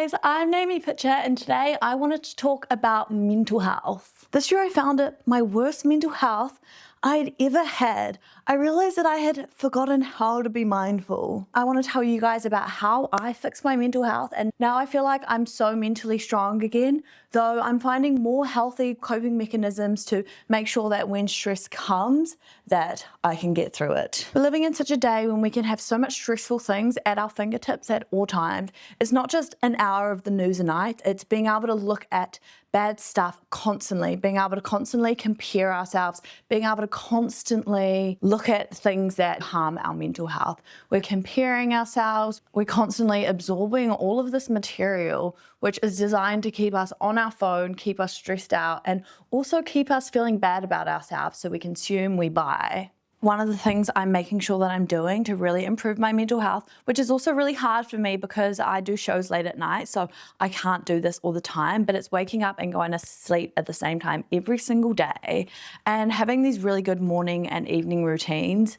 guys, I'm Naomi Pitcher and today I wanted to talk about mental health. This year I found it my worst mental health I'd ever had. I realized that I had forgotten how to be mindful. I want to tell you guys about how I fixed my mental health, and now I feel like I'm so mentally strong again, though I'm finding more healthy coping mechanisms to make sure that when stress comes, that I can get through it. We're living in such a day when we can have so much stressful things at our fingertips at all times. It's not just an hour of the news a night, it's being able to look at bad stuff constantly, being able to constantly compare ourselves, being able to constantly look at things that harm our mental health. We're comparing ourselves, we're constantly absorbing all of this material, which is designed to keep us on our phone, keep us stressed out, and also keep us feeling bad about ourselves, so we consume, we buy. One of the things I'm making sure that I'm doing to really improve my mental health, which is also really hard for me because I do shows late at night, so I can't do this all the time, but it's waking up and going to sleep at the same time every single day and having these really good morning and evening routines.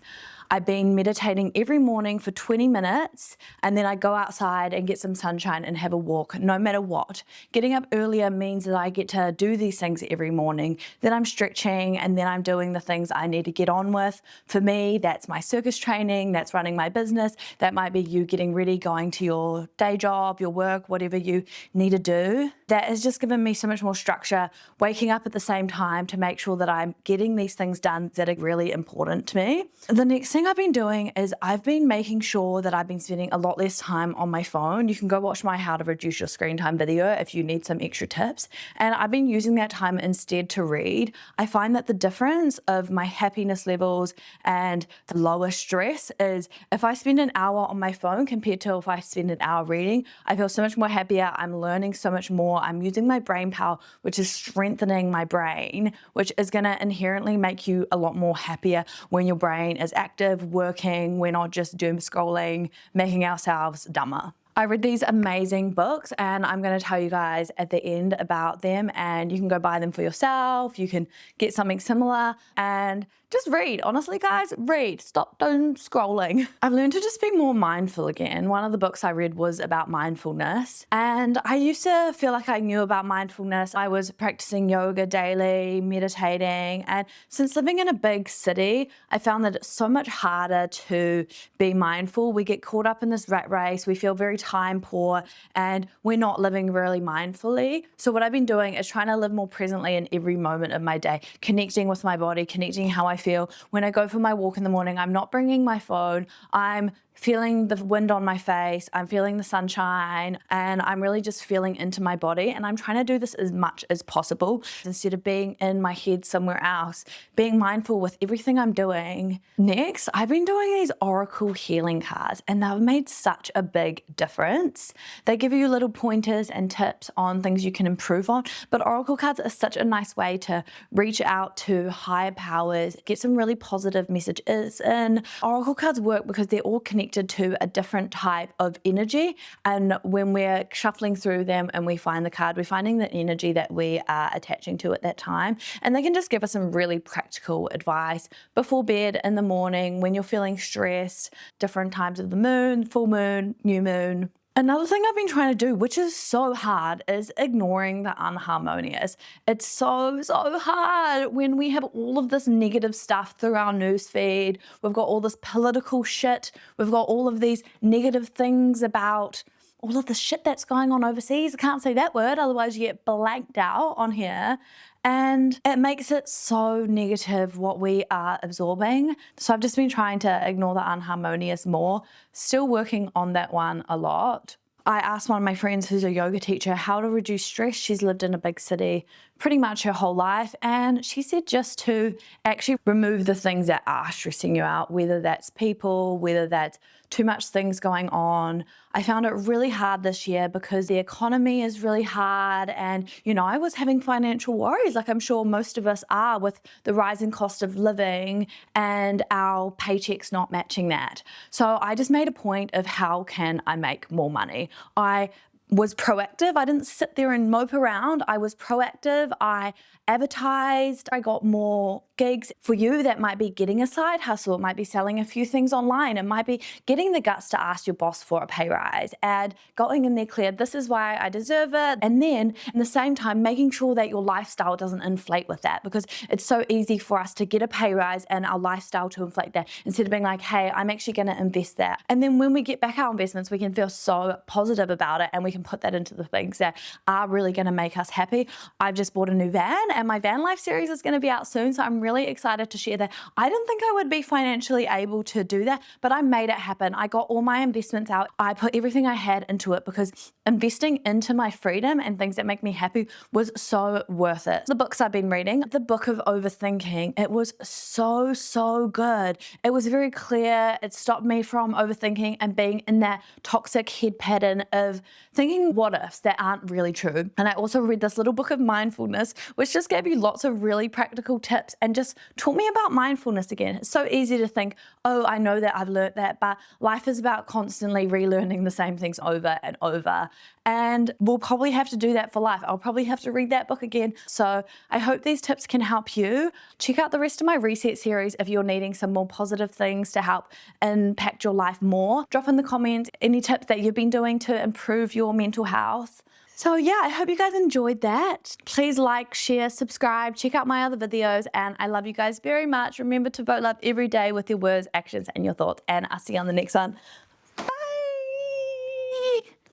I've been meditating every morning for 20 minutes, and then I go outside and get some sunshine and have a walk, no matter what. Getting up earlier means that I get to do these things every morning. Then I'm stretching, and then I'm doing the things I need to get on with. For me, that's my circus training, that's running my business, that might be you getting ready, going to your day job, your work, whatever you need to do. That has just given me so much more structure, waking up at the same time to make sure that I'm getting these things done that are really important to me. The next thing I've been doing is I've been making sure that I've been spending a lot less time on my phone. You can go watch my How to Reduce Your Screen Time video if you need some extra tips. And I've been using that time instead to read. I find that the difference of my happiness levels and the lower stress is if I spend an hour on my phone compared to if I spend an hour reading, I feel so much more happier. I'm learning so much more. I'm using my brain power, which is strengthening my brain, which is going to inherently make you a lot more happier when your brain is active, working. We're not just doom scrolling, making ourselves dumber. I read these amazing books and I'm going to tell you guys at the end about them, and you can go buy them for yourself. You can get something similar and just read. Honestly, guys, read. Stop doom scrolling. I've learned to just be more mindful again. One of the books I read was about mindfulness, and I used to feel like I knew about mindfulness. I was practicing yoga daily, meditating, and since living in a big city, I found that it's so much harder to be mindful. We get caught up in this rat race. We feel very time poor and we're not living really mindfully. So what I've been doing is trying to live more presently in every moment of my day, connecting with my body, connecting how I feel. When I go for my walk in the morning, I'm not bringing my phone. I'm feeling the wind on my face, I'm feeling the sunshine, and I'm really just feeling into my body. And I'm trying to do this as much as possible instead of being in my head somewhere else, being mindful with everything I'm doing. Next, I've been doing these Oracle healing cards, and they've made such a big difference. They give you little pointers and tips on things you can improve on, but Oracle cards are such a nice way to reach out to higher powers, get some really positive messages. And Oracle cards work because they're all connected to a different type of energy, and when we're shuffling through them and we find the card, we're finding the energy that we are attaching to at that time, and they can just give us some really practical advice before bed, in the morning, when you're feeling stressed, different times of the moon, full moon, new moon. Another thing I've been trying to do, which is so hard, is ignoring the unharmonious. It's so hard when we have all of this negative stuff through our newsfeed. We've got all this political shit. We've got all of these negative things about all of the shit that's going on overseas. I can't say that word, otherwise you get blanked out on here. And it makes it so negative what we are absorbing. So I've just been trying to ignore the unharmonious more, still working on that one a lot. I asked one of my friends who's a yoga teacher how to reduce stress. She's lived in a big city pretty much her whole life, and she said just to actually remove the things that are stressing you out, whether that's people, whether that's too much things going on. I found it really hard this year because the economy is really hard, and I was having financial worries, like I'm sure most of us are, with the rising cost of living and our paychecks not matching that. So I just made a point of how can I make more money. I was proactive. I didn't sit there and mope around. I was proactive. I advertised. I got more gigs. For you, that might be getting a side hustle. It might be selling a few things online. It might be getting the guts to ask your boss for a pay rise and going in there clear, this is why I deserve it. And then at the same time, making sure that your lifestyle doesn't inflate with that, because it's so easy for us to get a pay rise and our lifestyle to inflate that instead of being like, hey, I'm actually going to invest that. And then when we get back our investments, we can feel so positive about it and we can put that into the things that are really going to make us happy. I've just bought a new van and my van life series is going to be out soon. So I'm really excited to share that. I didn't think I would be financially able to do that, but I made it happen. I got all my investments out. I put everything I had into it because investing into my freedom and things that make me happy was so worth it. The books I've been reading, the Book of Overthinking, it was so good. It was very clear. It stopped me from overthinking and being in that toxic head pattern of thinking what ifs that aren't really true. And I also read this little book of Mindfulness, which just gave you lots of really practical tips and just taught me about mindfulness again. It's so easy to think, oh, I know that, I've learned that, but life is about constantly relearning the same things over and over. And we'll probably have to do that for life. I'll probably have to read that book again. So I hope these tips can help you. Check out the rest of my Reset series if you're needing some more positive things to help impact your life more. Drop in the comments any tips that you've been doing to improve your mental health. So yeah, I hope you guys enjoyed that. Please like, share, subscribe, check out my other videos, and I love you guys very much. Remember to vote love every day with your words, actions, and your thoughts, and I'll see you on the next one.